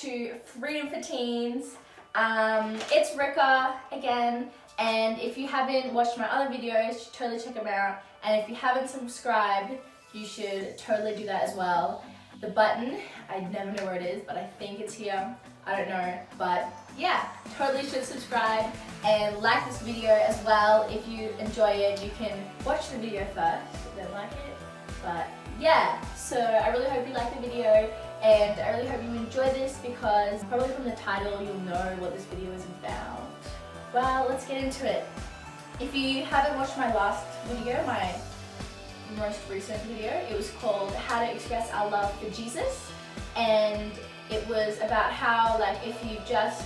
to Freedom for Teens. It's Rika again, and if you haven't watched my other videos, you should totally check them out. And if you haven't subscribed, you should totally do that as well. The button, I never know where it is, but I think it's here. I don't know, but yeah, totally should subscribe and like this video as well. If you enjoy it, you can watch the video first if you don't like it. But yeah, so I really hope you like the video, and I really hope you enjoy this because probably from the title you'll know what this video is about. Well, let's get into it. If you haven't watched my last video, my most recent video, it was called How to Express Our Love for Jesus, and it was about how, like, if you just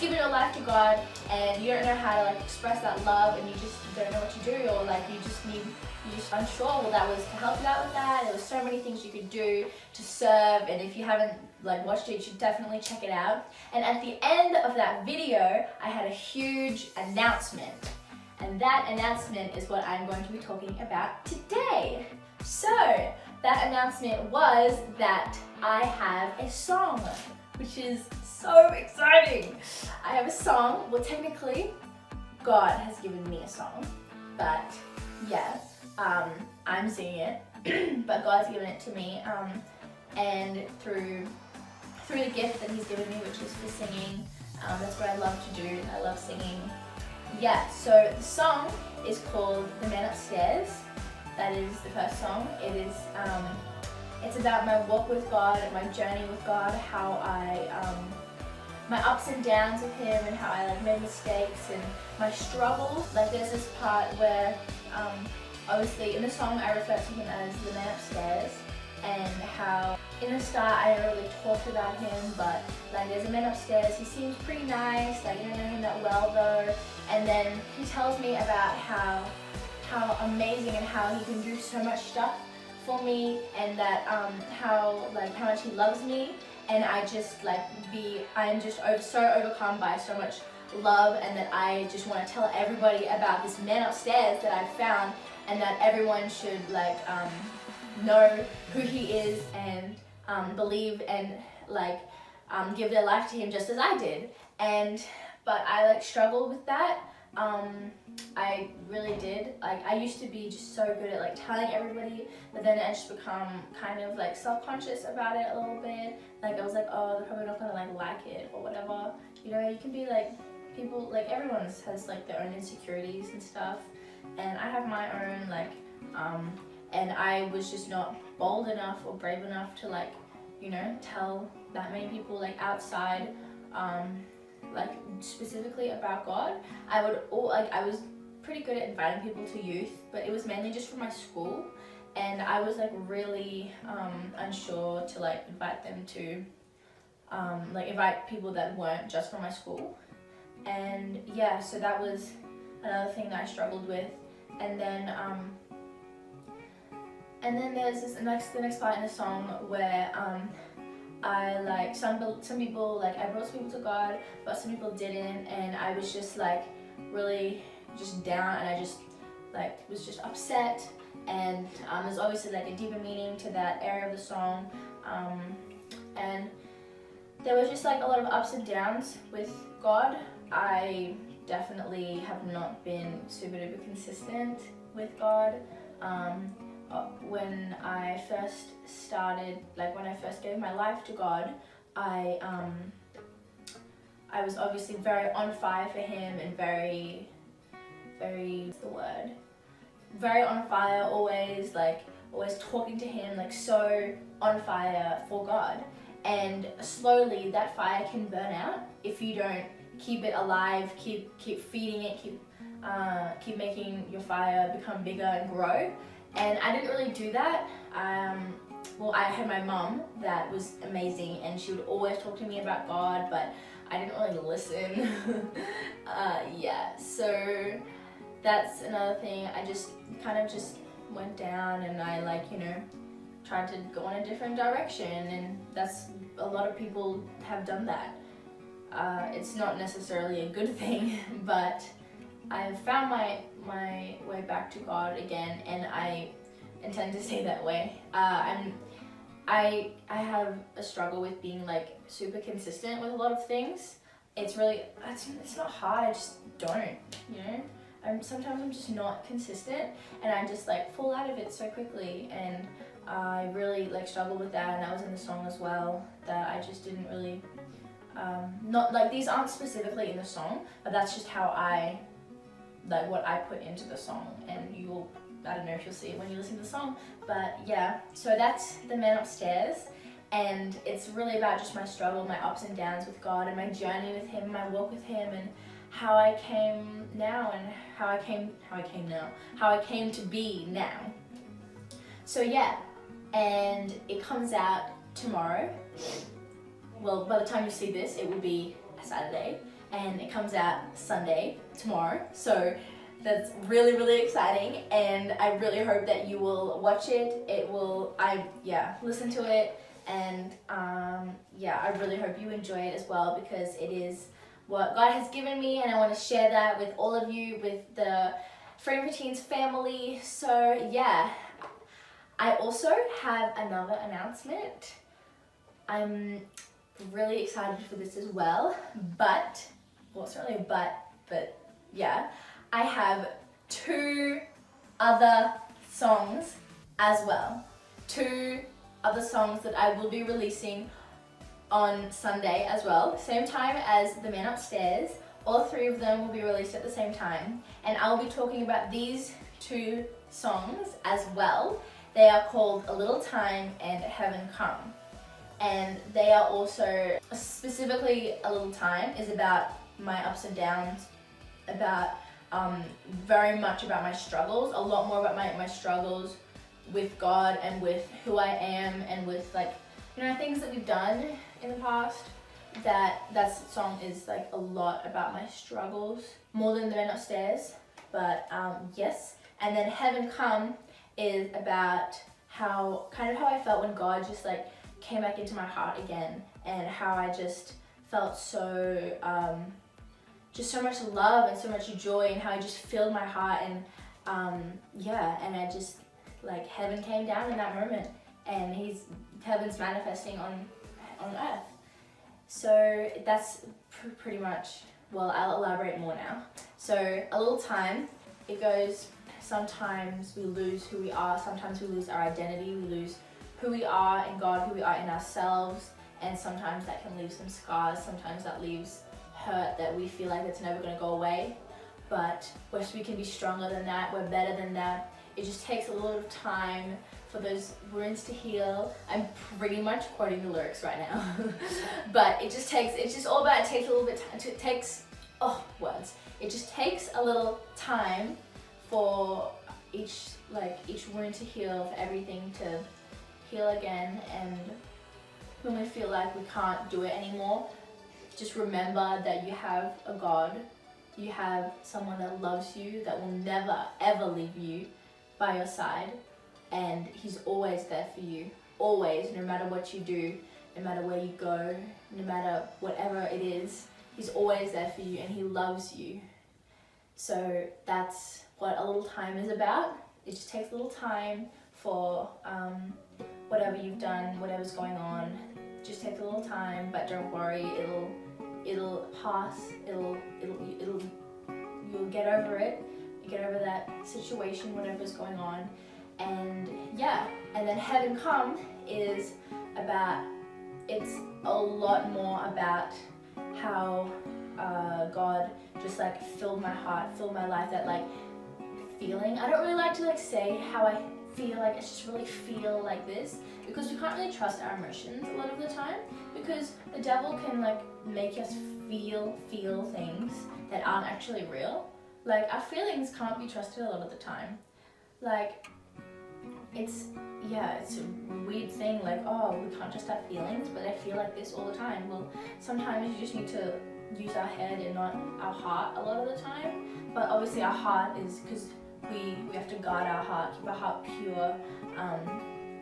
given your life to God and you don't know how to like express that love, and you just don't know what to do, or like you're just unsure, well, that was to help you out with that. There was so many things you could do to serve, and if you haven't like watched it, you should definitely check it out. And at the end of that video, I had a huge announcement, and that announcement is what I'm going to be talking about today. So that announcement was that I have a song, which is so exciting. I have a song. Well, technically, God has given me a song, but yeah, I'm singing it, but God's given it to me, and through the gift that He's given me, which is for singing. That's what I love to do. I love singing. Yeah, so the song is called The Man Upstairs. That is the first song. It is, it's about my walk with God and my journey with God, how my ups and downs with Him, and how I like made mistakes and my struggles. Like there's this part where, obviously in the song I refer to Him as the man upstairs, and how in the start I never really talked about Him, but like there's a man upstairs, he seems pretty nice, like I don't know him that well though, and then He tells me about how amazing and how He can do so much stuff for me, and that how much He loves me, and I am just so overcome by so much love, and that I just want to tell everybody about this man upstairs that I've found, and that everyone should like know who He is, and believe and like give their life to Him just as I did. But I like struggled with that. I really did. Like I used to be just so good at like telling everybody, but then I just become kind of like self-conscious about it a little bit. Like I was like, oh, they're probably not gonna like it or whatever. You know, you can be like, people, like everyone has like their own insecurities and stuff, and I have my own like, and I was just not bold enough or brave enough to like, you know, tell that many people like outside, like specifically about God. I was pretty good at inviting people to youth, but it was mainly just for my school, and I was like really unsure to like invite them to invite people that weren't just from my school. And yeah, so that was another thing that I struggled with. And then there's the next part in the song where I like some people, like I brought some people to God, but some people didn't, and I was just like really just down, and I just like was just upset. And there's obviously like a deeper meaning to that area of the song, and there was just like a lot of ups and downs with God. I definitely have not been super duper consistent with God. When I first started, like when I first gave my life to God, I was obviously very on fire for Him, and very on fire, always talking to Him, like so on fire for God. And slowly that fire can burn out if you don't keep it alive, keep feeding it, keep making your fire become bigger and grow. And I didn't really do that. Well, I had my mum that was amazing, and she would always talk to me about God, but I didn't really listen. Yeah, so that's another thing. I just kind of just went down, and I tried to go in a different direction, and that's a lot of people have done that. It's not necessarily a good thing, but I've found my way back to God again, and I intend to stay that way. I have a struggle with being like super consistent with a lot of things. It's not hard, I just don't, you know? Sometimes I'm just not consistent and I just like fall out of it so quickly, and I really like struggle with that, and that was in the song as well, that I just didn't really, not like, these aren't specifically in the song, but that's just how like what I put into the song, and I don't know if you'll see it when you listen to the song, but yeah, so that's The Man Upstairs, and it's really about just my struggle, my ups and downs with God, and my journey with Him, my walk with Him, and how I came now, and how I came to be now. So yeah, and it comes out tomorrow. Well, by the time you see this, it will be a Saturday, and it comes out Sunday, tomorrow. So that's really, really exciting, and I really hope that you will watch it. Listen to it, and I really hope you enjoy it as well, because it is what God has given me, and I want to share that with all of you, with the Freedom for Teens family. So yeah, I also have another announcement. I'm really excited for this as well, it's not really a but yeah, I have 2 other songs as well. 2 other songs that I will be releasing on Sunday as well, same time as The Man Upstairs. All 3 of them will be released at the same time, and I'll be talking about these 2 songs as well. They are called A Little Time and Heaven Come, and they are also, specifically A Little Time is about my ups and downs, about very much about my struggles, a lot more about my struggles with God and with who I am, and with like, you know, things that we've done in the past. That song is like a lot about my struggles, more than The Man Upstairs, but yes. And then Heaven Come is about how I felt when God just like came back into my heart again, and how I just felt so just so much love and so much joy, and how I just filled my heart, and and I just, like, heaven came down in that moment, and heaven's manifesting on earth. So that's pretty much, well, I'll elaborate more now. So A Little Time, it goes, sometimes we lose who we are, sometimes we lose our identity, we lose who we are in God, who we are in ourselves, and sometimes that can leave some scars, sometimes that leaves hurt that we feel like it's never going to go away. But we can be stronger than that, we're better than that. It just takes a little time for those wounds to heal. I'm pretty much quoting the lyrics right now. But it just takes a little bit, it takes a little time for each wound to heal, for everything to heal again. And when we feel like we can't do it anymore, just remember that you have a God, you have someone that loves you, that will never ever leave you by your side, and He's always there for you, always, no matter what you do, no matter where you go, no matter whatever it is, He's always there for you, and He loves you. So that's what A Little Time is about. It just takes a little time for whatever you've done, whatever's going on, just takes a little time, but don't worry, it'll pass, you'll get over it, you get over that situation, whatever's going on. And yeah, and then Heaven Come is about, it's a lot more about how God just like filled my heart, filled my life, that like feeling. I don't really like to like say how I feel, like I just really feel like this, because we can't really trust our emotions a lot of the time, because the devil can like make us feel things that aren't actually real. Like, our feelings can't be trusted a lot of the time. Like, it's a weird thing, like, oh, we can't just have feelings, but I feel like this all the time. Well, sometimes you just need to use our head and not our heart a lot of the time. But obviously our heart is, because we have to guard our heart, keep our heart pure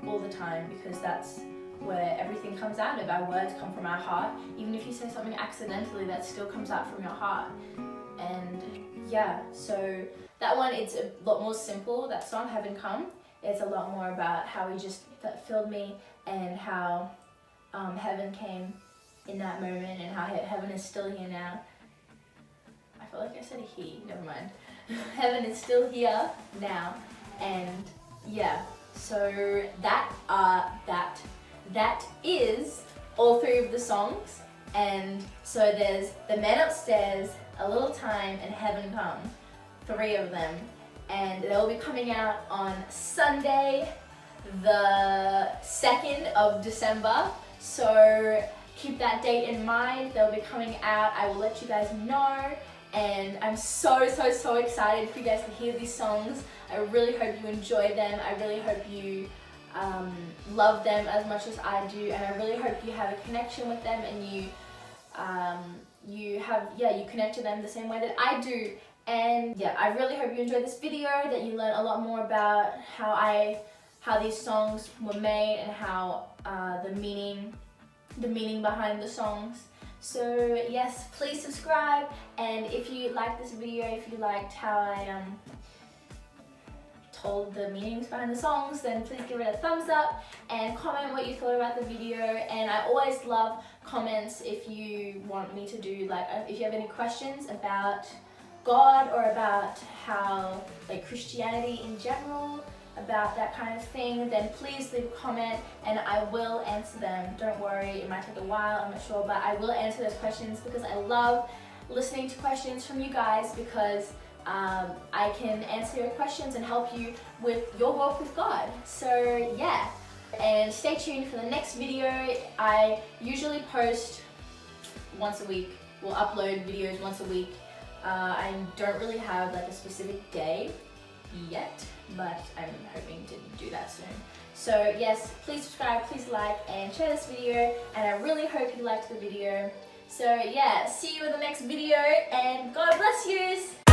all the time, because that's where everything comes out of. Our words come from our heart. Even if you say something accidentally, that still comes out from your heart. And yeah, so that one, it's a lot more simple. That song, Heaven Come, it's a lot more about how he just filled me, and how heaven came in that moment, and how heaven is still here now. I feel like I said he, never mind. Heaven is still here now, and yeah, so that is all 3 of the songs. And so there's The Man Upstairs, A Little Time, and Heaven Come, 3 of them, and they'll be coming out on Sunday, the 2nd of December, so keep that date in mind. They'll be coming out. I will let you guys know, and I'm so excited for you guys to hear these songs. I really hope you enjoy them. I really hope you love them as much as I do, and I really hope you have a connection with them, and you connect to them the same way that I do. And yeah, I really hope you enjoyed this video, that you learn a lot more about how these songs were made, and how the meaning behind the songs. So yes, please subscribe, and if you liked this video, if you liked how I told the meanings behind the songs, then please give it a thumbs up and comment what you thought about the video. And I always love comments if you want me to do, like, if you have any questions about God, or about how, like, Christianity in general, about that kind of thing, then please leave a comment and I will answer them. Don't worry, it might take a while, I'm not sure, but I will answer those questions, because I love listening to questions from you guys, because I can answer your questions and help you with your walk with God. So yeah, and stay tuned for the next video. I usually post once a week, we'll upload videos once a week. I don't really have like a specific day yet, but I'm hoping to do that soon. So yes, please subscribe, please like and share this video, and I really hope you liked the video. So yeah, see you in the next video, and God bless yous!